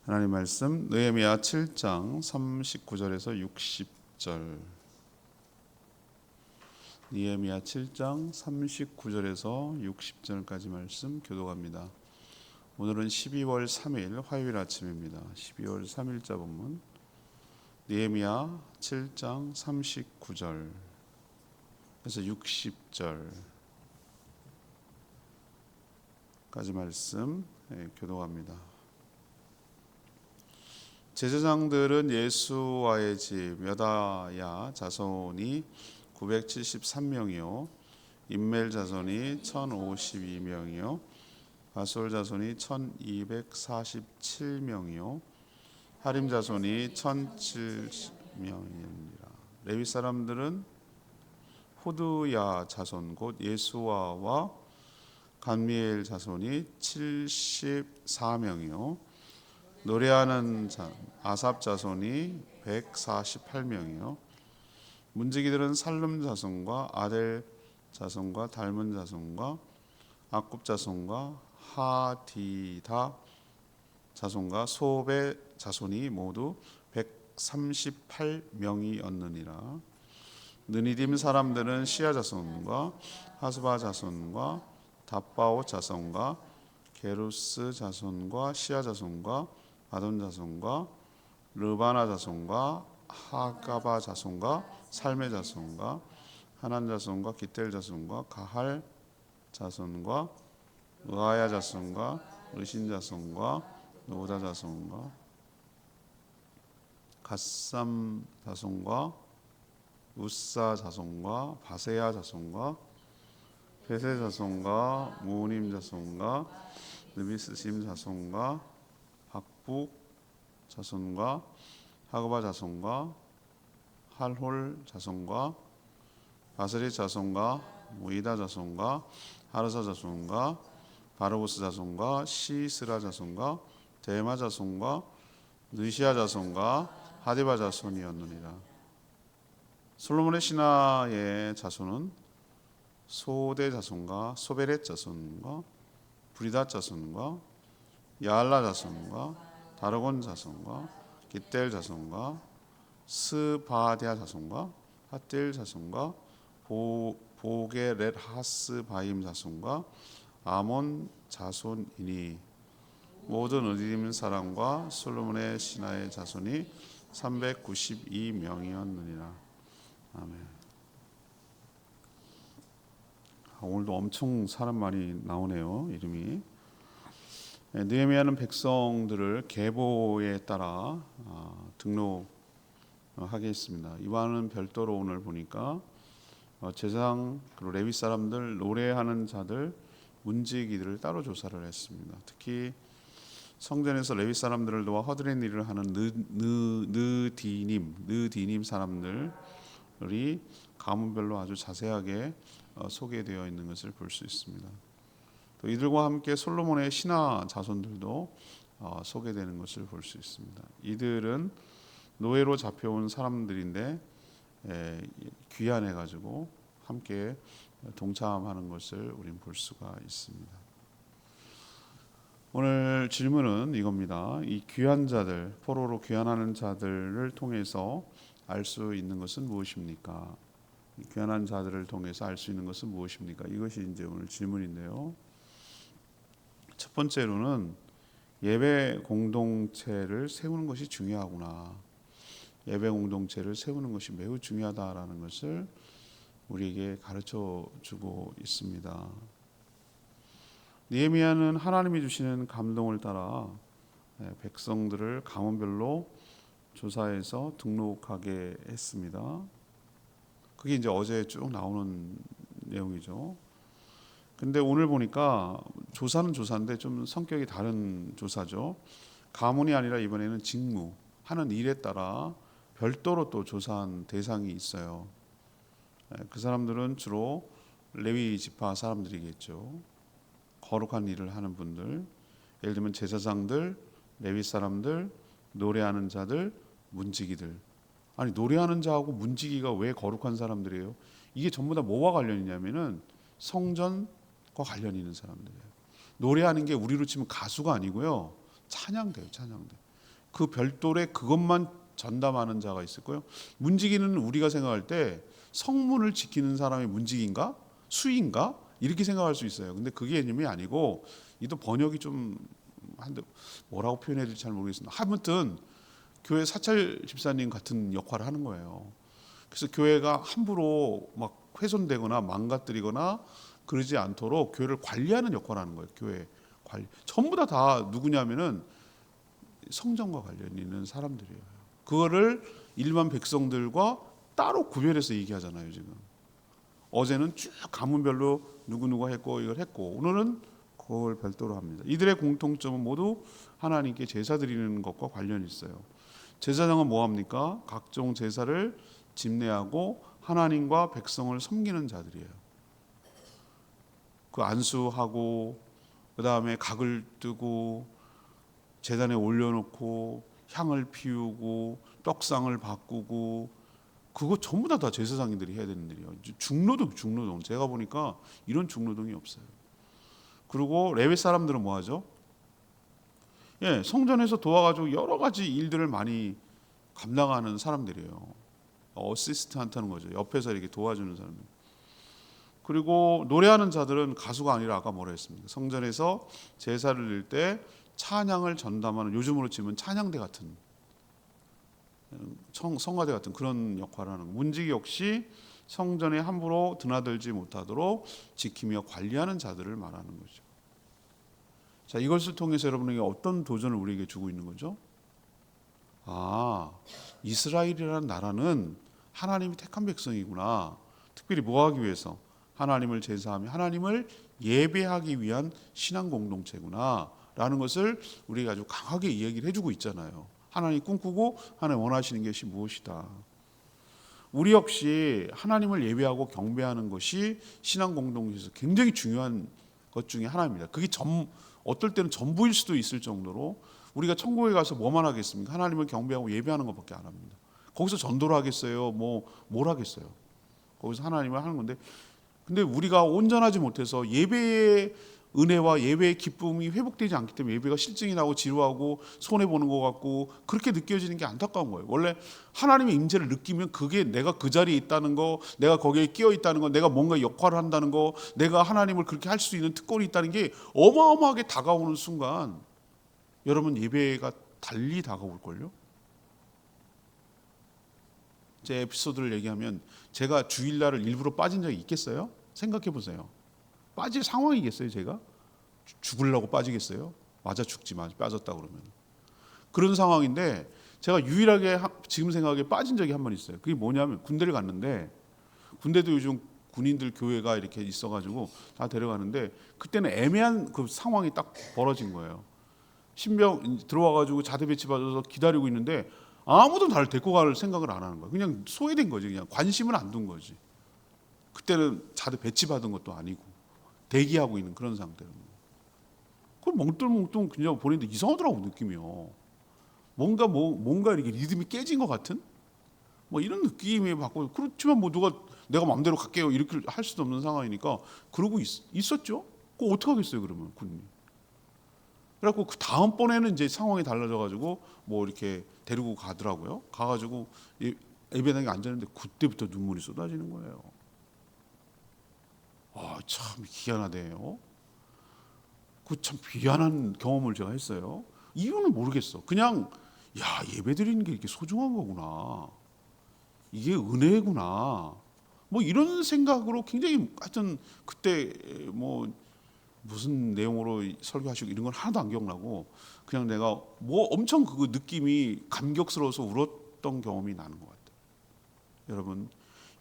하나님 말씀 느헤미야 7장 39절에서 60절. 느헤미야 7장 39절에서 60절까지 말씀 교독합니다. 오늘은 12월 3일 화요일 아침입니다. 12월 3일자 본문 느헤미야 7장 39절에서 60절까지 말씀 교독합니다. 제사장들은 예수와의 집 여다야 자손이 973명이요 임멜 자손이 1052명이요 바솔 자손이 1247명이요 하림 자손이 1070명이니라. 레위 사람들은 호드야 자손 곧 예수와와 간미엘 자손이 74명이요 노래하는 아삽 자손이 148명이요 문지기들은 살름 자손과 아델 자손과 달문 자손과 악굽 자손과 하디다 자손과 소베 자손이 모두 138명이었느니라. 느니딤 사람들은 시아 자손과 하스바 자손과 답바오 자손과 게루스 자손과 시아 자손과 아돈 자손과 르바나 자손과 하가바 자손과 살메 자손과 하난 자손과 기텔 자손과 가할 자손과 의아야 자손과 의신 자손과 노다 자손과 갓삼 자손과 우사 자손과 바세야 자손과 베세 자손과 무님 자손과 느비스심 자손과 박북 자손과 하그바 자손과 할홀 자손과 바스리 자손과 무이다 자손과 하르사 자손과 바르고스 자손과 시스라 자손과 데마 자손과 느시아 자손과 하디바 자손이었느니라. 솔로몬의 신하의 자손은 소대 자손과 소베렛 자손과 브리다 자손과 야알라 자손과 다르곤 자손과 기텔 자손과 스바디아 자손과 하틸 자손과 보게렛 하스 바임 자손과 아몬 자손이니 모든 느디딤 사람과 솔로몬의 신하의 자손이 392명이었느니라. 아멘. 오늘도 엄청 사람 많이 나오네요. 이름이. 느헤미야는 백성들을 계보에 따라 등록하게 했습니다. 이와는 별도로 오늘 보니까 제사장 그리고 레위 사람들, 노래하는 자들, 문지기들을 따로 조사를 했습니다. 특히 성전에서 레위 사람들을 도와 허드렛 일을 하는 느디님 사람들이 가문별로 아주 자세하게 소개되어 있는 것을 볼 수 있습니다. 또 이들과 함께 솔로몬의 신하 자손들도 소개되는 것을 볼 수 있습니다. 이들은 노예로 잡혀온 사람들인데 귀환해 가지고 함께 동참하는 것을 우린 볼 수가 있습니다. 오늘 질문은 이겁니다. 이 귀한 자들, 포로로 귀환하는 자들을 통해서 알 수 있는 것은 무엇입니까? 귀환한 자들을 통해서 알 수 있는 것은 무엇입니까? 이것이 이제 오늘 질문인데요. 첫 번째로는 예배 공동체를 세우는 것이 중요하구나. 예배 공동체를 세우는 것이 매우 중요하다라는 것을 우리에게 가르쳐 주고 있습니다. 느헤미야는 하나님이 주시는 감동을 따라 백성들을 가문별로 조사해서 등록하게 했습니다. 그게 이제 어제 쭉 나오는 내용이죠. 근데 오늘 보니까 조사는 조사인데 좀 성격이 다른 조사죠. 가문이 아니라 이번에는 직무, 하는 일에 따라 별도로 또 조사한 대상이 있어요. 그 사람들은 주로 레위 지파 사람들이겠죠. 거룩한 일을 하는 분들, 예를 들면 제사장들, 레위 사람들, 노래하는 자들, 문지기들. 아니 노래하는 자하고 문지기가 왜 거룩한 사람들이에요? 이게 전부 다 뭐와 관련이 있냐면은 성전과 관련이 있는 사람들이에요. 노래하는 게 우리로 치면 가수가 아니고요. 찬양대요, 찬양대. 그 별도의 그것만 전담하는 자가 있을 거예요. 문지기는 우리가 생각할 때 성문을 지키는 사람이 문지기인가? 수인가? 이렇게 생각할 수 있어요. 근데 그게 개념이 아니고, 이도 번역이 좀 한데 뭐라고 표현해야 될지 잘 모르겠습니다. 아무튼 교회 사찰 집사님 같은 역할을 하는 거예요. 그래서 교회가 함부로 막 훼손되거나 망가뜨리거나 그러지 않도록 교회를 관리하는 역할을 하는 거예요. 교회 관리. 전부 다 누구냐면은 성전과 관련 있는 사람들이에요. 그거를 일반 백성들과 따로 구별해서 얘기하잖아요. 지금 어제는 쭉 가문별로 누구누가 했고 이걸 했고, 오늘은 그걸 별도로 합니다. 이들의 공통점은 모두 하나님께 제사 드리는 것과 관련이 있어요. 제사장은 뭐 합니까? 각종 제사를 집례하고 하나님과 백성을 섬기는 자들이에요. 그 안수하고 그 다음에 각을 뜨고 제단에 올려놓고 향을 피우고 떡상을 바꾸고, 그거 전부 다 제사장님들이 해야 되는 일이에요. 중노동. 제가 보니까 이런 중노동이 없어요. 그리고 레위 사람들은 뭐 하죠? 성전에서 도와가지고 여러 가지 일들을 많이 감당하는 사람들이에요. 어시스트한트는 거죠. 옆에서 이렇게 도와주는 사람들. 그리고 노래하는 자들은 가수가 아니라 아까 뭐라 했습니까? 성전에서 제사를 드릴 때 찬양을 전담하는, 요즘으로 치면 찬양대 같은, 성가대 같은 그런 역할을 하는, 문지기 역시 성전에 함부로 드나들지 못하도록 지키며 관리하는 자들을 말하는 거죠. 자, 이것을 통해서 여러분에게 어떤 도전을 우리에게 주고 있는 거죠? 이스라엘이라는 나라는 하나님이 택한 백성이구나. 특별히 뭐 하기 위해서? 하나님을 제사하며 하나님을 예배하기 위한 신앙 공동체구나 라는 것을 우리가 아주 강하게 이야기를 해주고 있잖아요. 하나님 꿈꾸고 하나님 원하시는 것이 무엇이다. 우리 역시 하나님을 예배하고 경배하는 것이 신앙 공동체에서 굉장히 중요한 것 중에 하나입니다. 그게 어떨 때는 전부일 수도 있을 정도로, 우리가 천국에 가서 뭐만 하겠습니까? 하나님을 경배하고 예배하는 것밖에 안 합니다. 거기서 전도를 하겠어요? 뭘 하겠어요? 거기서 하나님을 하는 건데, 근데 우리가 온전하지 못해서 예배의 은혜와 예배의 기쁨이 회복되지 않기 때문에 예배가 실증이 나고 지루하고 손해보는 것 같고 그렇게 느껴지는 게 안타까운 거예요. 원래 하나님의 임재를 느끼면 그게 내가 그 자리에 있다는 거, 내가 거기에 끼어 있다는 거, 내가 뭔가 역할을 한다는 거, 내가 하나님을 그렇게 할 수 있는 특권이 있다는 게 어마어마하게 다가오는 순간, 여러분 예배가 달리 다가올걸요. 제 에피소드를 얘기하면, 제가 주일날을 일부러 빠진 적이 있겠어요? 생각해 보세요. 빠질 상황이겠어요? 제가 죽으려고 빠지겠어요? 맞아 죽지 마 빠졌다 그러면. 그런 상황인데 제가 유일하게 지금 생각에 빠진 적이 한 번 있어요. 그게 뭐냐면, 군대를 갔는데, 군대도 요즘 군인들 교회가 이렇게 있어가지고 다 데려가는데, 그때는 애매한 그 상황이 딱 벌어진 거예요. 신병 들어와가지고 자대 배치 받아서 기다리고 있는데 아무도 나를 데리고 갈 생각을 안 하는 거예요. 그냥 소외된 거지. 그냥 관심을 안 둔 거지. 그때는 자대 배치 받은 것도 아니고 대기하고 있는 그런 상태로. 그럼 멍뚱멍뚱 그냥 보냈는데 이상하더라고 느낌이요. 뭔가 이렇게 리듬이 깨진 것 같은 이런 느낌이 받고, 그렇지만 누가 내가 마음대로 갈게요 이렇게 할 수도 없는 상황이니까 그러고 있었죠. 그거 어떻게 하겠어요 그러면 군인이. 그래갖고 그 다음번에는 이제 상황이 달라져가지고 이렇게 데리고 가더라고요. 가가지고 예배당에 앉았는데 그때부터 눈물이 쏟아지는 거예요. 참 희한하대요. 그 참 귀한한 경험을 제가 했어요. 이유는 모르겠어. 그냥 예배드리는 게 이렇게 소중한 거구나. 이게 은혜구나. 이런 생각으로 굉장히, 하여튼 그때 무슨 내용으로 설교하시고 이런 건 하나도 안 기억나고, 그냥 내가 엄청 그 느낌이 감격스러워서 울었던 경험이 나는 것 같아요. 여러분,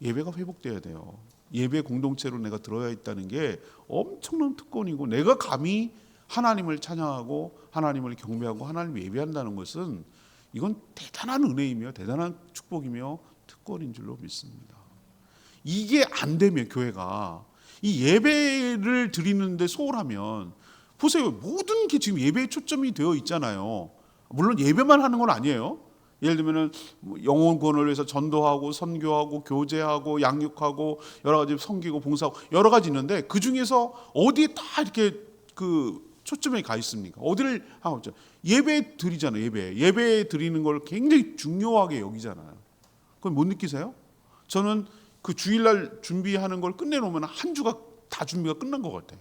예배가 회복돼야 돼요. 예배 공동체로 내가 들어야 있다는 게 엄청난 특권이고, 내가 감히 하나님을 찬양하고 하나님을 경배하고 하나님을 예배한다는 것은 이건 대단한 은혜이며 대단한 축복이며 특권인 줄로 믿습니다. 이게 안 되면 교회가 이 예배를 드리는데 소홀하면, 보세요. 모든 게 지금 예배에 초점이 되어 있잖아요. 물론 예배만 하는 건 아니에요. 예를 들면 영혼 구원을 위해서 전도하고 선교하고 교제하고 양육하고 여러 가지 섬기고 봉사하고 여러 가지 있는데, 그 중에서 어디에 다 이렇게 초점이 가 있습니까? 어디를 하고 있죠? 예배 드리잖아요. 예배 드리는 걸 굉장히 중요하게 여기잖아요. 그건 못 느끼세요? 저는 그 주일날 준비하는 걸 끝내놓으면 한 주가 다 준비가 끝난 것 같아요.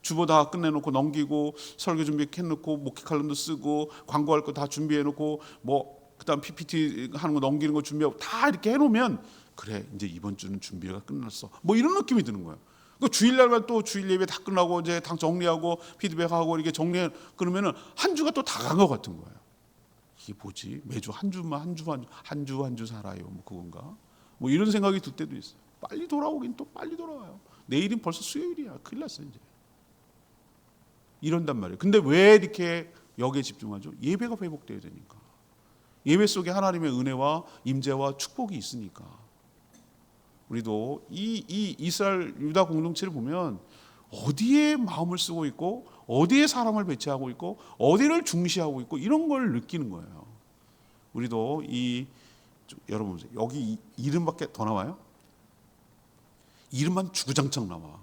주보 다 끝내놓고 넘기고 설교 준비 해놓고 목회 칼럼도 쓰고 광고할 거 다 준비해놓고 뭐 그다음 PPT 하는 거 넘기는 거 준비하고 다 이렇게 해놓으면 그래 이제 이번 주는 준비가 끝났어. 뭐 이런 느낌이 드는 거예요. 그 주일날만 또 주일 예배 다 끝나고 이제 다 정리하고 피드백하고 이렇게 정리해 그러면은 한 주가 또 다 간 것 같은 거예요. 이게 뭐지? 매주 한 주만 한 주 살아요. 뭐 그건가? 뭐 이런 생각이 들 때도 있어요. 빨리 돌아오긴 또 빨리 돌아와요. 내일은 벌써 수요일이야. 큰일 났어 이제. 이런단 말이에요. 근데 왜 이렇게 여기에 집중하죠? 예배가 회복돼야 되니까. 예배 속에 하나님의 은혜와 임재와 축복이 있으니까. 우리도 이 이스라엘 유다 공동체를 보면 어디에 마음을 쓰고 있고 어디에 사람을 배치하고 있고 어디를 중시하고 있고 이런 걸 느끼는 거예요. 우리도 여러분 여기 이름밖에 더 나와요? 이름만 주구장창 나와.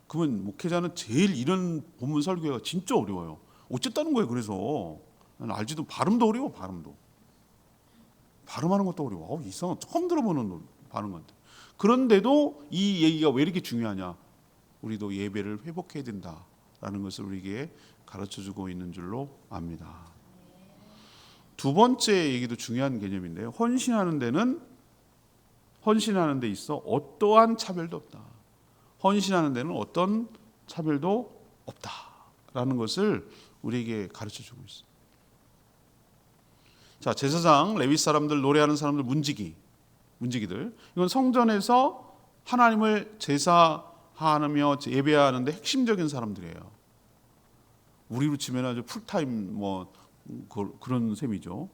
그러면 목회자는 제일 이런 본문 설교가 진짜 어려워요. 어쨌다는 거예요. 그래서 난 알지도 발음도 어려워. 발음하는 것도 어려워. 이상한 처음 들어보는 발음 같아. 그런데도 이 얘기가 왜 이렇게 중요하냐? 우리도 예배를 회복해야 된다라는 것을 우리에게 가르쳐주고 있는 줄로 압니다. 두 번째 얘기도 중요한 개념인데요. 헌신하는 데 있어 어떠한 차별도 없다. 헌신하는 데는 어떤 차별도 없다라는 것을 우리에게 가르쳐주고 있습니다. 자, 제사장, 레위 사람들, 노래하는 사람들, 문지기들 이건 성전에서 하나님을 제사하며 예배하는데 핵심적인 사람들이에요. 우리로 치면 아주 풀타임 그런 셈이죠.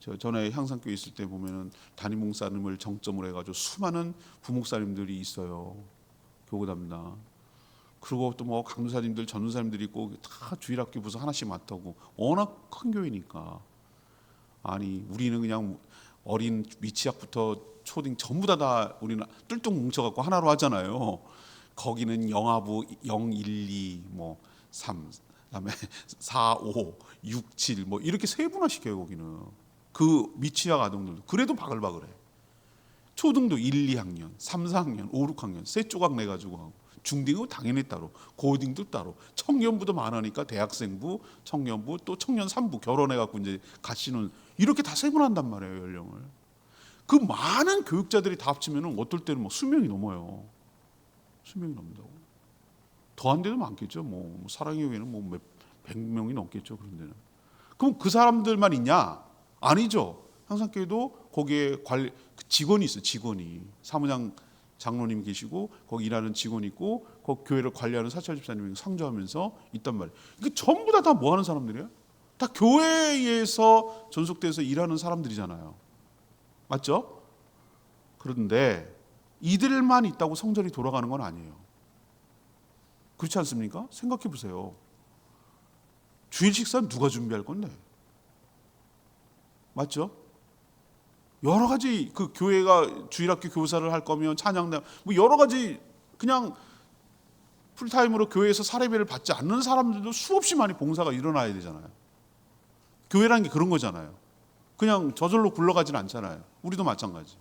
저 전에 향상교회 있을 때 보면은 담임 목사님을 정점으로 해가지고 수많은 부목사님들이 있어요. 교구답니다. 그리고 또 뭐 강도사님들, 전도사님들이 있고 다 주일학교 부서 하나씩 맡고 워낙 큰 교회니까. 아니 우리는 그냥 어린 미취학부터 초등 전부 다 우리는 뚫뚱 뭉쳐갖고 하나로 하잖아요. 거기는 영아부 0, 1, 2, 3, 그다음에 4, 5, 6, 7 이렇게 세분화 시켜요. 거기는 그 미취학 아동들도 그래도 바글바글해. 초등도 1, 2학년, 3, 4학년, 5, 6학년 세 조각 내가지고 하고 중딩은 당연히 따로, 고딩도 따로, 청년부도 많으니까 대학생부, 청년부, 또 청년 3부 결혼해갖고 이제 가시는 이렇게 다 세분한단 말이에요. 연령을. 그 많은 교육자들이 다 합치면 어떨 때는 수명이 넘어요. 수명이 넘는다고. 더한 데도 많겠죠. 사랑의 교회는 몇 100명이 넘겠죠. 그런 데는. 그럼 그 사람들만 있냐? 아니죠. 향상교회도 거기에 직원이 있어요. 직원이 사무장 장로님 계시고 거기 일하는 직원이 있고 그 교회를 관리하는 사찰 집사님이 상주하면서 있단 말이에요. 이게 전부 다 뭐 하는 사람들이에요? 다 교회에서 전속돼서 일하는 사람들이잖아요. 맞죠? 그런데 이들만 있다고 성전이 돌아가는 건 아니에요. 그렇지 않습니까? 생각해 보세요. 주일 식사는 누가 준비할 건데? 맞죠? 여러 가지 그 교회가 주일학교 교사를 할 거면 찬양대 여러 가지 그냥 풀타임으로 교회에서 사례비를 받지 않는 사람들도 수없이 많이 봉사가 일어나야 되잖아요. 교회라는 게 그런 거잖아요. 그냥 저절로 굴러가진 않잖아요. 우리도 마찬가지.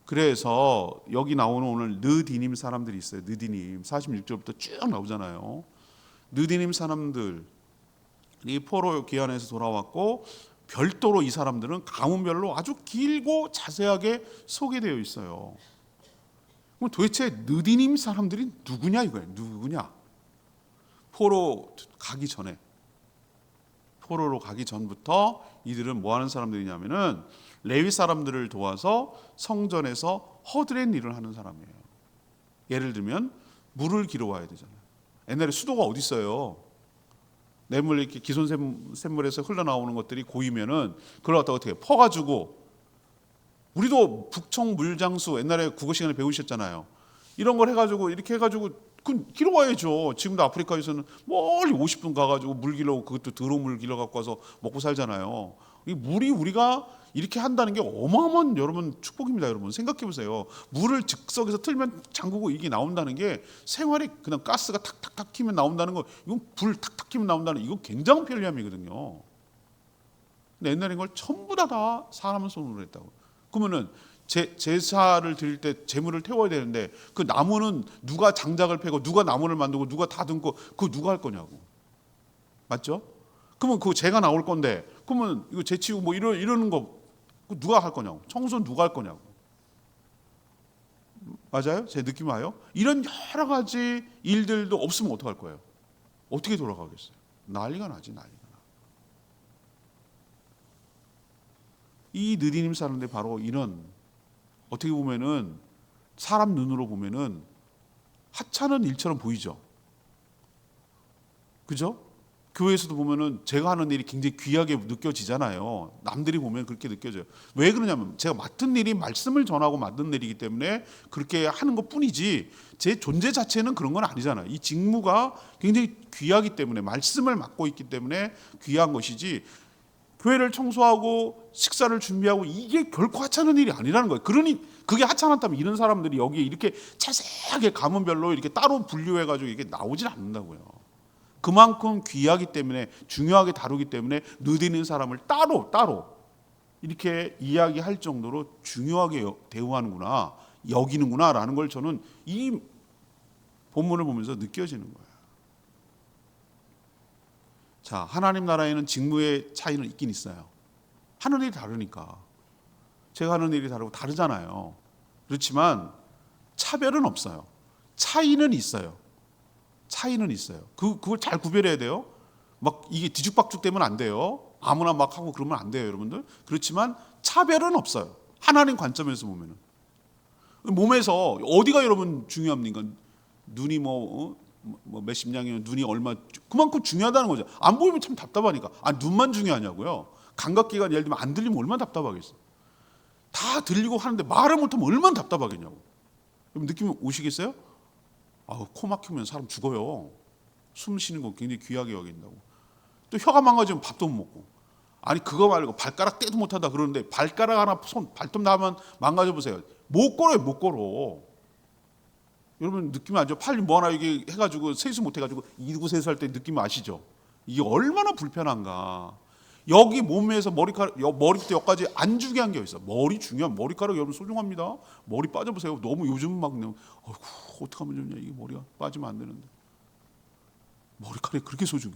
그래서 여기 나오는 오늘 느디님 사람들이 있어요. 느디님 46절부터 쭉 나오잖아요. 느디님 사람들이 포로 기한에서 돌아왔고 별도로 이 사람들은 가문별로 아주 길고 자세하게 소개되어 있어요. 그럼 도대체 느디님 사람들이 누구냐 이거예요. 누구냐? 포로로 가기 전부터 이들은 뭐 하는 사람들이냐면은 레위 사람들을 도와서 성전에서 허드렛 일을 하는 사람이에요. 예를 들면 물을 길어 와야 되잖아요. 옛날에 수도가 어디 있어요? 냇물 이렇게 기손 샘물에서 흘러나오는 것들이 고이면은 그걸 갖다가 어떻게 퍼가지고 우리도 북청 물장수 옛날에 국어 시간에 배우셨잖아요. 이런 걸 해가지고 이렇게 해가지고 그 길어 와야죠. 지금도 아프리카에서는 멀리 50분 가가지고 물 길러 그것도 더러운 물 길러 갖고 와서 먹고 살잖아요. 이 물이 우리가 이렇게 한다는 게 어마어마한 여러분 축복입니다. 여러분 생각해 보세요. 물을 즉석에서 틀면 잠그고 이게 나온다는 게 생활에 그냥 가스가 탁탁탁 키면 나온다는 거, 이건 불 탁탁 키면 나온다는 이거 굉장한 편리함이거든요. 근데 옛날에 이걸 전부 다 사람 손으로 했다고. 그러면은 제사를 드릴 때 제물을 태워야 되는데 그 나무는 누가 장작을 패고 누가 나무를 만들고 누가 다듬고 그거 누가 할 거냐고. 맞죠? 그러면 그거 제가 나올 건데 그러면 이거 재치우고 뭐 이러는 거 누가 할 거냐고. 청소는 누가 할 거냐고. 맞아요? 제 느낌 와요? 이런 여러 가지 일들도 없으면 어떡할 거예요? 어떻게 돌아가겠어요? 난리가 나지, 난리가 나. 이 느디님 사는데 바로 이런, 어떻게 보면은 사람 눈으로 보면은 하찮은 일처럼 보이죠. 그죠? 교회에서도 보면은 제가 하는 일이 굉장히 귀하게 느껴지잖아요. 남들이 보면 그렇게 느껴져요. 왜 그러냐면 제가 맡은 일이 말씀을 전하고 맡은 일이기 때문에 그렇게 하는 것 뿐이지 제 존재 자체는 그런 건 아니잖아요. 이 직무가 굉장히 귀하기 때문에, 말씀을 맡고 있기 때문에 귀한 것이지, 교회를 청소하고 식사를 준비하고 이게 결코 하찮은 일이 아니라는 거예요. 그러니 그게 하찮았다면 이런 사람들이 여기에 이렇게 자세하게 가문별로 이렇게 따로 분류해가지고 이게 나오질 않는다고요. 그만큼 귀하기 때문에, 중요하게 다루기 때문에 느디는 사람을 따로 이렇게 이야기할 정도로 중요하게 대우하는구나, 여기는구나라는 걸 저는 이 본문을 보면서 느껴지는 거예요. 자, 하나님 나라에는 직무의 차이는 있긴 있어요. 하는 일이 다르니까. 제가 하는 일이 다르잖아요. 그렇지만 차별은 없어요. 차이는 있어요. 차이는 있어요. 그걸 잘 구별해야 돼요. 막 이게 뒤죽박죽 되면 안 돼요. 아무나 막 하고 그러면 안 돼요, 여러분들. 그렇지만 차별은 없어요. 하나님 관점에서 보면은. 몸에서 어디가 여러분 중요합니까? 눈이 뭐 몇십 냥이면 눈이 얼마, 그만큼 중요하다는 거죠. 안 보이면 참 답답하니까. 눈만 중요하냐고요. 감각기관 예를 들면 안 들리면 얼마나 답답하겠어. 다 들리고 하는데 말을 못하면 얼마나 답답하겠냐고. 여러분 느낌 오시겠어요? 코 막히면 사람 죽어요. 숨 쉬는 거 굉장히 귀하게 여긴다고. 또 혀가 망가지면 밥도 못 먹고. 그거 말고 발가락 떼도 못하다 그러는데 발가락 하나 발톱 나면 망가져 보세요. 못 걸어요, 못 걸어. 여러분 느낌 아죠? 팔 뭐 하나 이게 해가지고 세수 못 해가지고 이구 세수할 때 느낌 아시죠? 이게 얼마나 불편한가. 여기 몸에서 머리부터 여기까지 안 주게 한 게 있어. 머리 중요한, 머리카락 여러분 소중합니다. 머리 빠져보세요. 너무 요즘은 막 어떻게 하면 좋냐, 이게 머리가 빠지면 안 되는데. 머리카락이 그렇게 소중해.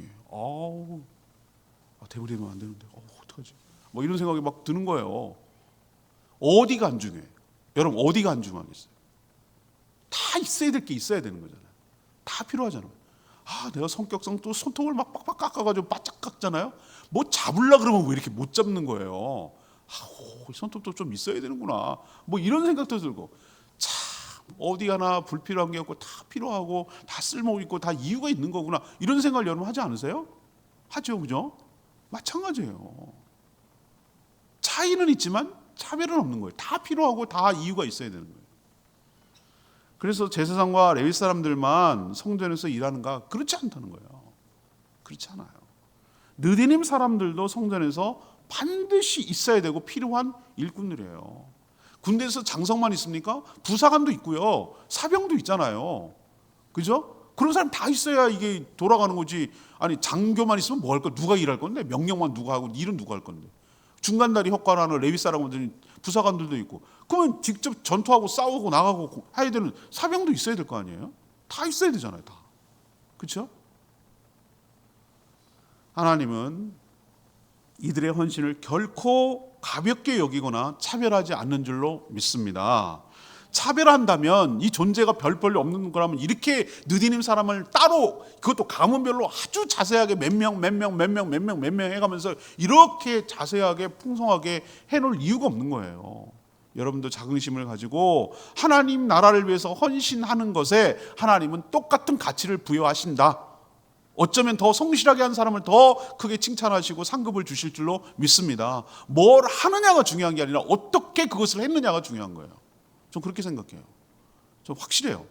대버리면 안 되는데. 어떡하지? 뭐 이런 생각이 막 드는 거예요. 어디가 안 중요해? 여러분 어디가 안 중요하겠어요? 다 있어야 될 게 있어야 되는 거잖아요. 다 필요하잖아요. 내가 성격상 또 손톱을 막 빡빡 깎아가지고 바짝 깎잖아요. 뭐 잡으려 그러면 왜 이렇게 못 잡는 거예요? 손톱도 좀 있어야 되는구나. 뭐 이런 생각도 들고, 참 어디 하나 불필요한 게 없고 다 필요하고 다 쓸모 있고 다 이유가 있는 거구나. 이런 생각을 여러분 하지 않으세요? 하죠, 그죠? 마찬가지예요. 차이는 있지만 차별은 없는 거예요. 다 필요하고 다 이유가 있어야 되는 거예요. 그래서 제사장과 레위 사람들만 성전에서 일하는가? 그렇지 않다는 거예요. 그렇지 않아요. 느디님 사람들도 성전에서 반드시 있어야 되고 필요한 일꾼들이에요. 군대에서 장성만 있습니까? 부사관도 있고요. 사병도 있잖아요. 그죠? 그런 사람 다 있어야 이게 돌아가는 거지. 장교만 있으면 뭐 할 거야? 누가 일할 건데? 명령만 누가 하고 일은 누가 할 건데? 중간다리 효과라는 레위 사람들이, 부사관들도 있고, 그러면 직접 전투하고 싸우고 나가고 해야 되는 사병도 있어야 될 거 아니에요? 다 있어야 되잖아요, 다. 그렇죠? 하나님은 이들의 헌신을 결코 가볍게 여기거나 차별하지 않는 줄로 믿습니다. 차별한다면 이 존재가 별 볼일 없는 거라면 이렇게 느디님 사람을 따로, 그것도 가문별로 아주 자세하게 몇 명 해가면서 이렇게 자세하게 풍성하게 해놓을 이유가 없는 거예요. 여러분도 자긍심을 가지고 하나님 나라를 위해서 헌신하는 것에 하나님은 똑같은 가치를 부여하신다. 어쩌면 더 성실하게 한 사람을 더 크게 칭찬하시고 상급을 주실 줄로 믿습니다. 뭘 하느냐가 중요한 게 아니라 어떻게 그것을 했느냐가 중요한 거예요. 전 그렇게 생각해요. 전 확실해요.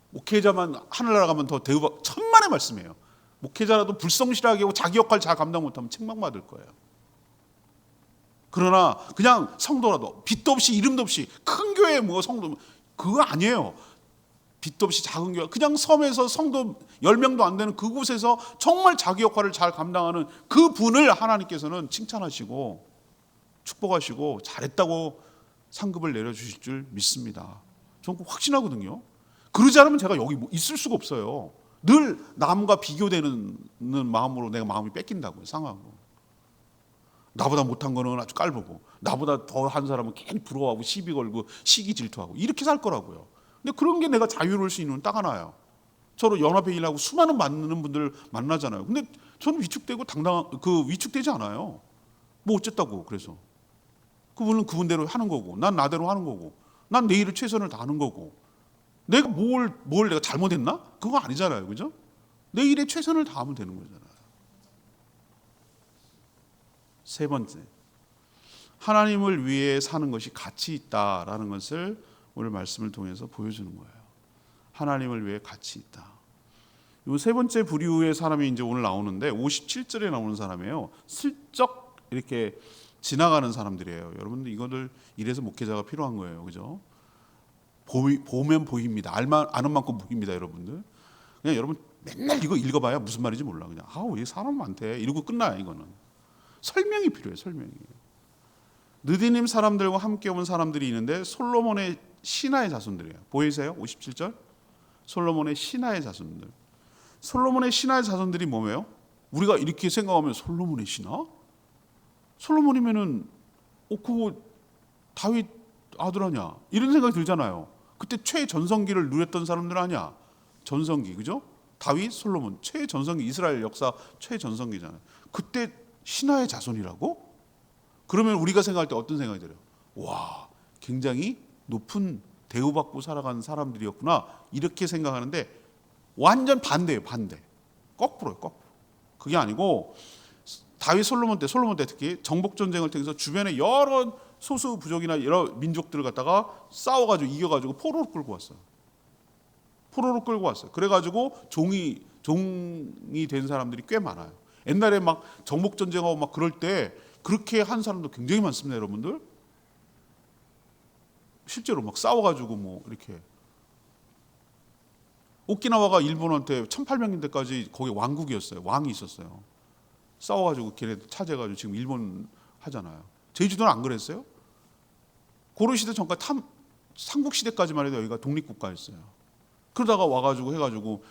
목회자만 하늘나라 가면 더 대우받, 천만의 말씀이에요. 목회자라도 불성실하게 하고 자기 역할 잘 감당 못하면 책망받을 거예요. 그러나 그냥 성도라도 빚도 없이 이름도 없이 큰 교회 뭐 성도 그거 아니에요. 빚도 없이 작은 교회 그냥 섬에서 성도 10명도 안 되는 그곳에서 정말 자기 역할을 잘 감당하는 그 분을 하나님께서는 칭찬하시고 축복하시고 잘했다고 상급을 내려주실 줄 믿습니다. 저는 그거 확신하거든요. 그러지 않으면 제가 여기 있을 수가 없어요. 늘 남과 비교되는 마음으로 내가 마음이 뺏긴다고요. 상하고. 나보다 못한 거는 아주 깔보고 나보다 더 한 사람은 괜히 부러워하고 시비 걸고 시기 질투하고 이렇게 살 거라고요. 근데 그런 게 내가 자유로울 수 있는 딱 하나예요. 서로 연합회 일하고 수많은 많은 분들 만나잖아요. 근데 저는 위축되고 위축되지 않아요. 뭐 어쨌다고 그래서 그분은 그분대로 하는 거고 난 나대로 하는 거고 난 내 일을 최선을 다하는 거고 내가 뭘 내가 잘못했나? 그거 아니잖아요. 그죠? 내 일에 최선을 다하면 되는 거잖아요. 세 번째, 하나님을 위해 사는 것이 가치 있다라는 것을 오늘 말씀을 통해서 보여주는 거예요. 하나님을 위해 가치 있다. 이 세 번째 부류의 사람이 이제 오늘 나오는데 57절에 나오는 사람이에요. 슬쩍 이렇게 지나가는 사람들이에요. 여러분들 이거를 이래서 목회자가 필요한 거예요. 그죠? 보면 보입니다. 아는 만큼 보입니다, 여러분들. 그냥 여러분 맨날 이거 읽어봐야 무슨 말인지 몰라. 그냥 왜 사람 많대 이러고 끝나요. 이거는 설명이 필요해요. 설명이. 느디님 사람들과 함께 온 사람들이 있는데 솔로몬의 신하의 자손들이에요. 보이세요? 57절. 솔로몬의 신하의 자손들. 솔로몬의 신하의 자손들이 뭐예요? 우리가 이렇게 생각하면 솔로몬의 신하? 솔로몬이면은 그거 다윗 아들 아니야? 이런 생각이 들잖아요. 그때 최전성기를 누렸던 사람들 아니야? 전성기, 그죠? 다윗, 솔로몬, 최전성기, 이스라엘 역사 최전성기잖아요. 그때 신하의 자손이라고? 그러면 우리가 생각할 때 어떤 생각이 들어요? 와, 굉장히 높은 대우받고 살아가는 사람들이었구나. 이렇게 생각하는데 완전 반대예요, 반대. 거꾸로요, 거꾸로. 그게 아니고 다윗 솔로몬 때 특히 정복 전쟁을 통해서 주변에 여러 소수 부족이나 여러 민족들을 갖다가 싸워가지고 이겨가지고 포로로 끌고 왔어요. 포로로 끌고 왔어요. 그래가지고 종이 된 사람들이 꽤 많아요. 옛날에 막 정복 전쟁하고 막 그럴 때 그렇게 한 사람도 굉장히 많습니다, 여러분들. 실제로 막 싸워가지고 뭐 이렇게 오키나와가 일본한테 1800년대까지 거기 왕국이었어요. 왕이 있었어요. 싸워가지고 걔네들 차지해가지고 지금 일본 하잖아요. 제주도는 안 그랬어요? 고려시대 전까지 삼국시대까지만 해도 여기가 독립국가였어요. 그러다가 와가지고 해가지고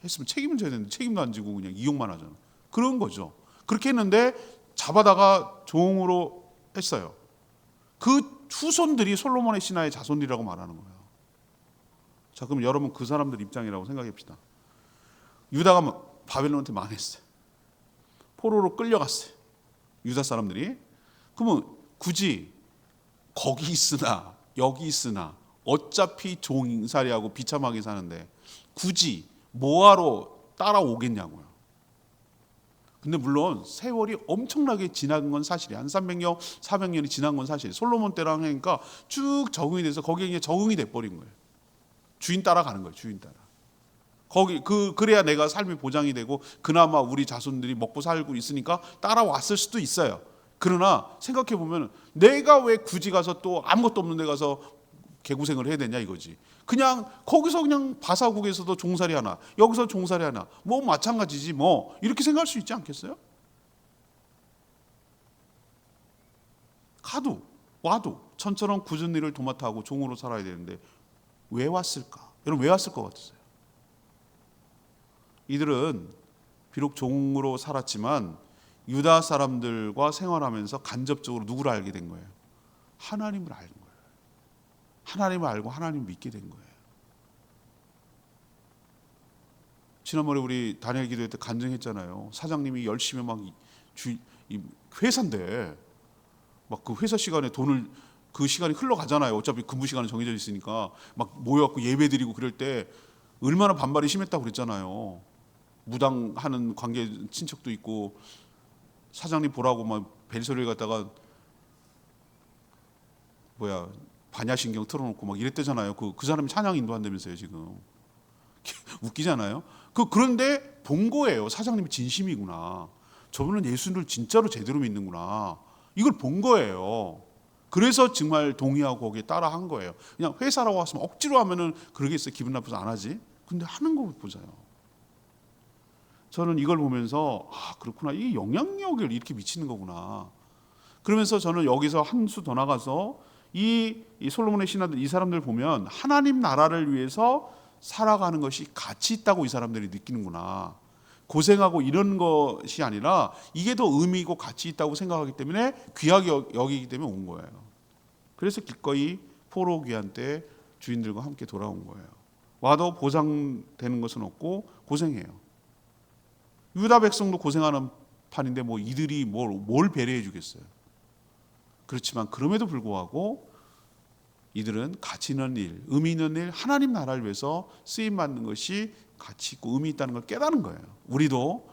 했으면 책임을 져야 되는데 책임도 안 지고 그냥 이용만 하잖아. 그런 거죠. 그렇게 했는데 잡아다가 종으로 했어요. 그 후손들이 솔로몬의 신하의 자손이라고 말하는 거예요. 자, 그럼 여러분 그 사람들 입장이라고 생각해 봅시다. 유다가 바벨론한테 망했어요. 포로로 끌려갔어요. 유다 사람들이. 그러면 굳이 거기 있으나 여기 있으나 어차피 종살이하고 비참하게 사는데 굳이 뭐하러 따라오겠냐고요. 근데 물론 세월이 엄청나게 지난 건 사실이에요. 한 300년, 400년이 지난 건 사실이에요. 솔로몬 때랑 하니까 쭉 적응이 돼서 거기에 이제 적응이 돼버린 거예요. 주인 따라가는 거예요. 주인 따라. 그래야 내가 삶이 보장이 되고 그나마 우리 자손들이 먹고 살고 있으니까 따라왔을 수도 있어요. 그러나 생각해 보면 내가 왜 굳이 가서 또 아무것도 없는 데 가서 개고생을 해야 되냐 이거지. 그냥 거기서 그냥 바사국에서도 종살이 하나, 여기서 종살이 하나, 뭐 마찬가지지 뭐 이렇게 생각할 수 있지 않겠어요? 와도 천처럼 굳은 일을 도맡아 하고 종으로 살아야 되는데 왜 왔을까? 여러분 왜 왔을 것 같으세요? 이들은 비록 종으로 살았지만 유다 사람들과 생활하면서 간접적으로 누구를 알게 된 거예요? 하나님을 알는 거예요. 하나님을 알고 하나님을 믿게 된 거예요. 지난번에 우리 다니엘 기도회 때 간증했잖아요. 사장님이 열심히 막 회사인데 막 그 회사 시간에 돈을 그 시간이 흘러가잖아요. 어차피 근무 시간은 정해져 있으니까 막 모여갖고 예배드리고 그럴 때 얼마나 반발이 심했다고 그랬잖아요. 무당하는 관계 친척도 있고 사장님 보라고 막 벨소리를 갖다가 반야신경 틀어놓고 막 이랬대잖아요. 그 사람이 찬양 인도한다면서요 지금. 웃기잖아요. 그런데 본 거예요. 사장님이 진심이구나. 저분은 예수를 진짜로 제대로 믿는구나. 이걸 본 거예요. 그래서 정말 동의하고 거기에 따라 한 거예요. 그냥 회사라고 했으면 억지로 하면은 그러겠어요. 기분 나빠서 안 하지. 근데 하는 거 보세요. 저는 이걸 보면서 그렇구나. 이게 영향력을 이렇게 미치는 거구나. 그러면서 저는 여기서 한 수 더 나가서 이 솔로몬의 신하들, 이 사람들 보면 하나님 나라를 위해서 살아가는 것이 가치 있다고 이 사람들이 느끼는구나. 고생하고 이런 것이 아니라 이게 더 의미 있고 가치 있다고 생각하기 때문에 귀하게 여기기 때문에 온 거예요. 그래서 기꺼이 포로 귀환 때 주인들과 함께 돌아온 거예요. 와도 보상되는 것은 없고 고생해요. 유다 백성도 고생하는 판인데 뭐 이들이 뭘 배려해 주겠어요. 그렇지만 그럼에도 불구하고 이들은 가치 있는 일, 의미 있는 일, 하나님 나라를 위해서 쓰임 받는 것이 가치 있고 의미 있다는 걸 깨달은 거예요. 우리도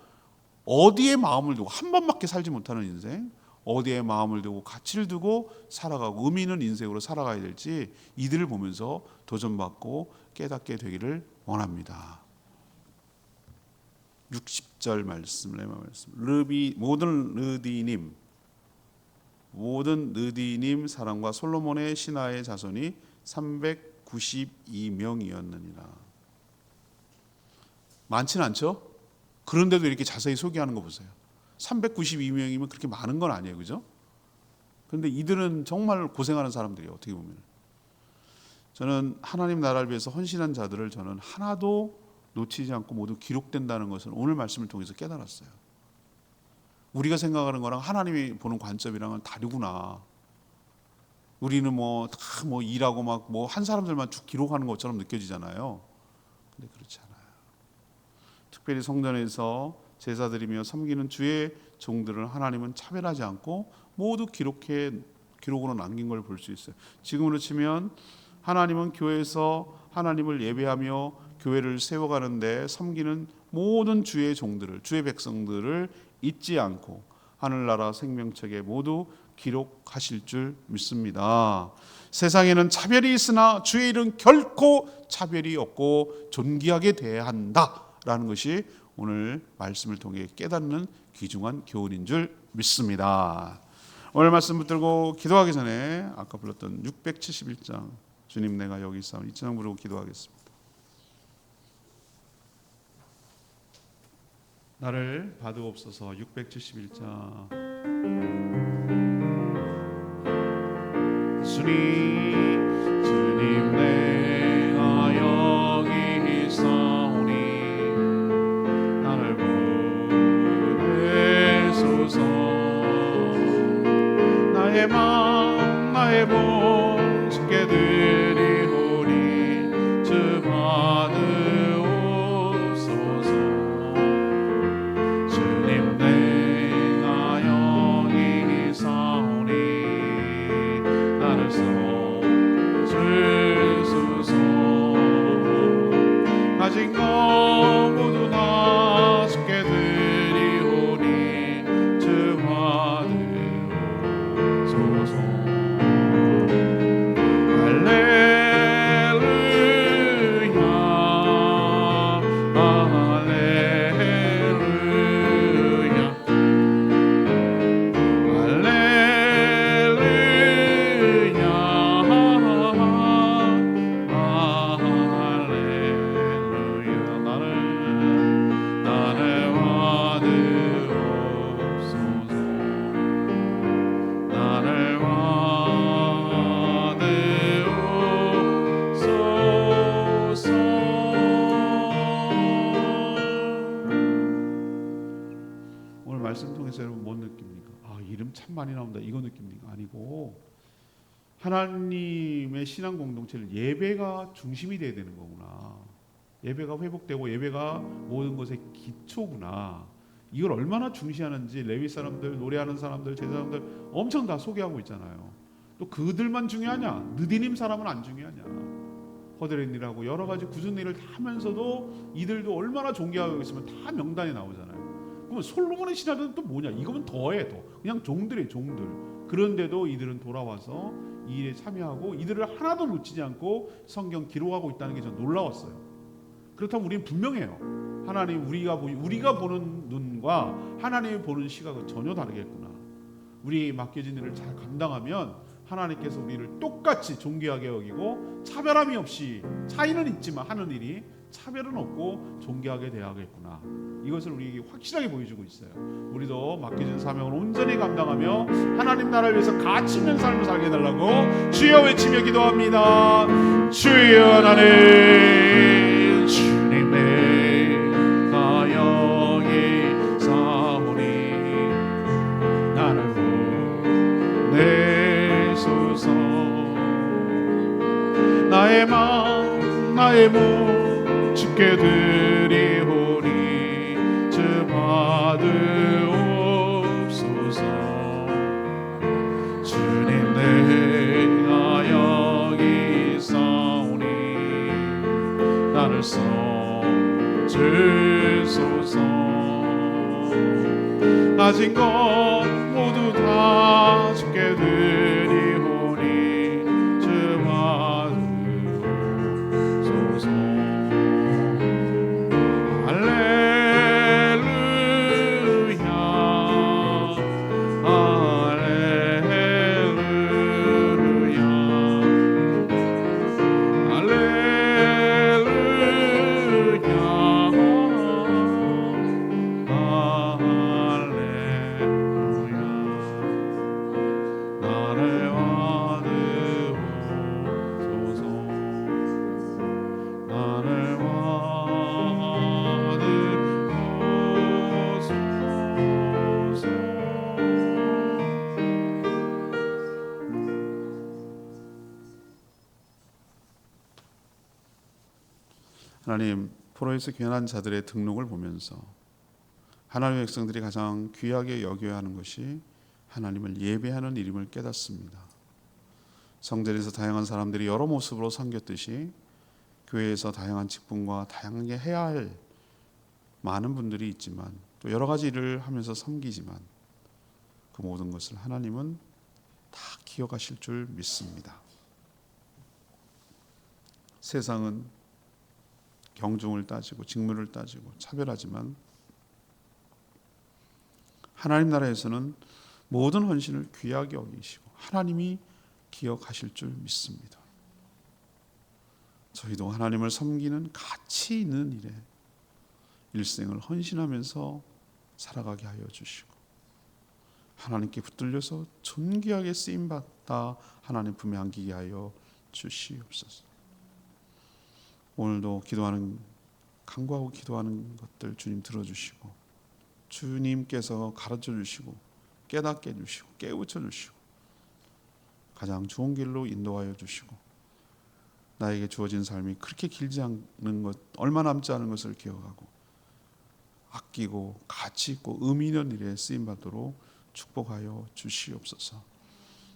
어디에 마음을 두고, 한 번밖에 살지 못하는 인생, 어디에 마음을 두고 가치를 두고 살아가고 의미 있는 인생으로 살아가야 될지 이들을 보면서 도전받고 깨닫게 되기를 원합니다. 60절 말씀, 레마 말씀. 모든 르디님 사람과 솔로몬의 신하의 자손이 392명이었느니라. 많지는 않죠? 그런데도 이렇게 자세히 소개하는 거 보세요. 392명이면 그렇게 많은 건 아니에요, 그죠? 그런데 이들은 정말 고생하는 사람들이에요. 어떻게 보면 저는 하나님 나라를 위해서 헌신한 자들을 저는 하나도 놓치지 않고 모두 기록된다는 것을 오늘 말씀을 통해서 깨달았어요. 우리가 생각하는 거랑 하나님이 보는 관점이랑은 다르구나. 우리는 다 일하고 막 한 사람들만 쭉 기록하는 것처럼 느껴지잖아요. 근데 그렇지 않아요. 특별히 성전에서 제사드리며 섬기는 주의 종들을 하나님은 차별하지 않고 모두 기록으로 남긴 걸 볼 수 있어요. 지금으로 치면 하나님은 교회에서 하나님을 예배하며 교회를 세워가는데 섬기는 모든 주의 종들을, 주의 백성들을 잊지 않고 하늘나라 생명책에 모두 기록하실 줄 믿습니다. 세상에는 차별이 있으나 주의 일은 결코 차별이 없고 존귀하게 대해야 한다라는 것이 오늘 말씀을 통해 깨닫는 귀중한 교훈인 줄 믿습니다. 오늘 말씀 붙들고 기도하기 전에 아까 불렀던 671장 주님 내가 여기 있사오니 이 찬양 부르고 기도하겠습니다. 나를 받으옵소서. 671장. 주님 내가 여기 있사오니 나를 보내소서. 나의 마음 나의 몸 주께 드리오니 주 받으옵소서. 주님 내가 여기 있사오니 나를 써주소서. 가진 것 모두 나 주께 드리오니 주 받으옵소서. 할렐루야 할렐루야 할렐루야 할렐루야. 나를 받으옵소서. 나를 받으옵소서. 오늘 말씀 통해서 여러분 뭐 느낍니까? 이름 참 많이 나온다 이거 느낍니까? 아니고 하나님의 신앙 공동체를 예배가 중심이 돼야 되는 거구나. 예배가 회복되고 예배가 모든 것의 기초구나. 이걸 얼마나 중시하는지 레위 사람들, 노래하는 사람들, 제사장들 엄청 다 소개하고 있잖아요. 또 그들만 중요하냐? 느디님 사람은 안 중요하냐? 허드렛일하고 여러 가지 굳은 일을 다 하면서도 이들도 얼마나 존귀하고 있으면 다 명단에 나오잖아요. 그러면 솔로몬의 신하들은 또 뭐냐? 이거면 더해 더. 그냥 종들이에요, 종들. 그런데도 이들은 돌아와서 이 일에 참여하고 이들을 하나도 놓치지 않고 성경 기록하고 있다는 게 전 놀라웠어요. 그렇다면 우리는 분명해요. 하나님 우리가 보는 눈과 하나님이 보는 시각은 전혀 다르겠구나. 우리 맡겨진 일을 잘 감당하면 하나님께서 우리를 똑같이 존귀하게 여기고 차별함이 없이, 차이는 있지만 하는 일이 차별은 없고 존귀하게 대하겠구나. 이것을 우리에게 확실하게 보여주고 있어요. 우리도 맡겨진 사명을 온전히 감당하며 하나님 나라를 위해서 가치 있는 삶을 살게 해달라고 주여 외치며 기도합니다. 주여 하나님, 주님의 가영이 사오니 나를 보내소서. 나의 마음 나의 몸 주께 드리오니 주 받으옵소서. 주님 내가 여기 있사오니 나를 써주소서. 가진 것 모두 다 주께 드리오니 주 받으옵소서. 하나님, 포로에서 귀환한 자들의 등록을 보면서 하나님의 백성들이 가장 귀하게 여겨야 하는 것이 하나님을 예배하는 일임을 깨닫습니다. 성전에서 다양한 사람들이 여러 모습으로 섬겼듯이 교회에서 다양한 직분과 다양하게 해야 할 많은 분들이 있지만 또 여러 가지 일을 하면서 섬기지만 그 모든 것을 하나님은 다 기억하실 줄 믿습니다. 세상은 경중을 따지고 직무를 따지고 차별하지만 하나님 나라에서는 모든 헌신을 귀하게 여기시고 하나님이 기억하실 줄 믿습니다. 저희도 하나님을 섬기는 가치 있는 일에 일생을 헌신하면서 살아가게 하여 주시고 하나님께 붙들려서 존귀하게 쓰임받다 하나님 품에 안기게 하여 주시옵소서. 오늘도 기도하는, 간구하고 기도하는 것들 주님 들어주시고 주님께서 가르쳐 주시고 깨닫게 해주시고 깨우쳐 주시고 가장 좋은 길로 인도하여 주시고 나에게 주어진 삶이 그렇게 길지 않은 것, 얼마 남지 않은 것을 기억하고 아끼고 가치 있고 의미 있는 일에 쓰임받도록 축복하여 주시옵소서.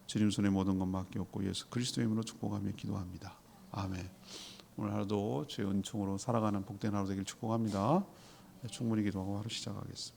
주님 손에 모든 것 맡겼고 예수 그리스도의 이름으로 축복하며 기도합니다. 아멘. 오늘 하루도 주의 은총으로 살아가는 복된 하루 되길 축복합니다. 충분히 기도하고 하루 시작하겠습니다.